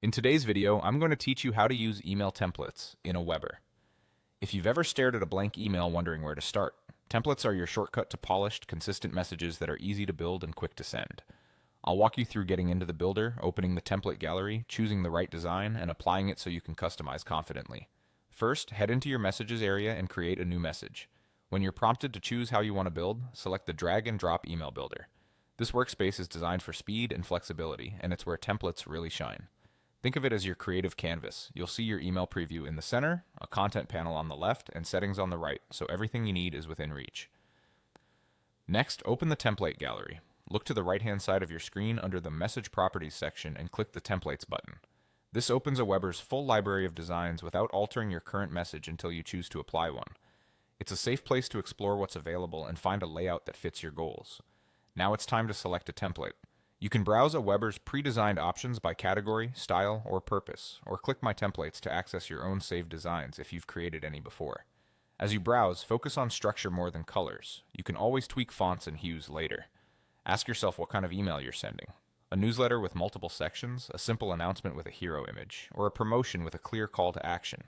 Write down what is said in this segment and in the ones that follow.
In today's video, I'm going to teach you how to use email templates in AWeber. If you've ever stared at a blank email wondering where to start, templates are your shortcut to polished, consistent messages that are easy to build and quick to send. I'll walk you through getting into the builder, opening the template gallery, choosing the right design, and applying it so you can customize confidently. First, head into your messages area and create a new message. When you're prompted to choose how you want to build, select the drag and drop email builder. This workspace is designed for speed and flexibility, and it's where templates really shine. Think of it as your creative canvas. You'll see your email preview in the center, a content panel on the left, and settings on the right, so everything you need is within reach. Next, open the template gallery. Look to the right-hand side of your screen under the Message Properties section and click the Templates button. This opens AWeber's full library of designs without altering your current message until you choose to apply one. It's a safe place to explore what's available and find a layout that fits your goals. Now it's time to select a template. You can browse AWeber's pre-designed options by category, style, or purpose, or click My Templates to access your own saved designs if you've created any before. As you browse, focus on structure more than colors. You can always tweak fonts and hues later. Ask yourself what kind of email you're sending. A newsletter with multiple sections, a simple announcement with a hero image, or a promotion with a clear call to action.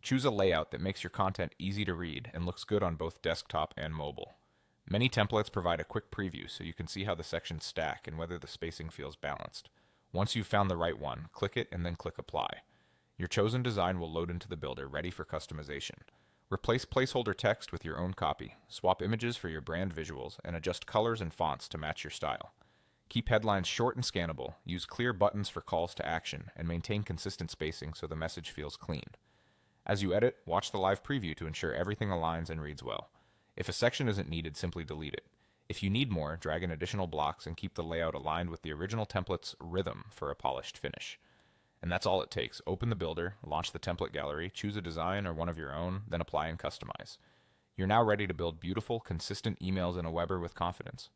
Choose a layout that makes your content easy to read and looks good on both desktop and mobile. Many templates provide a quick preview so you can see how the sections stack and whether the spacing feels balanced. Once you've found the right one, click it and then click Apply. Your chosen design will load into the builder, ready for customization. Replace placeholder text with your own copy, swap images for your brand visuals, and adjust colors and fonts to match your style. Keep headlines short and scannable, use clear buttons for calls to action, and maintain consistent spacing so the message feels clean. As you edit, watch the live preview to ensure everything aligns and reads well. If a section isn't needed, simply delete it. If you need more, drag in additional blocks and keep the layout aligned with the original template's rhythm for a polished finish. And that's all it takes. Open the builder, launch the template gallery, choose a design or one of your own, then apply and customize. You're now ready to build beautiful, consistent emails in AWeber with confidence.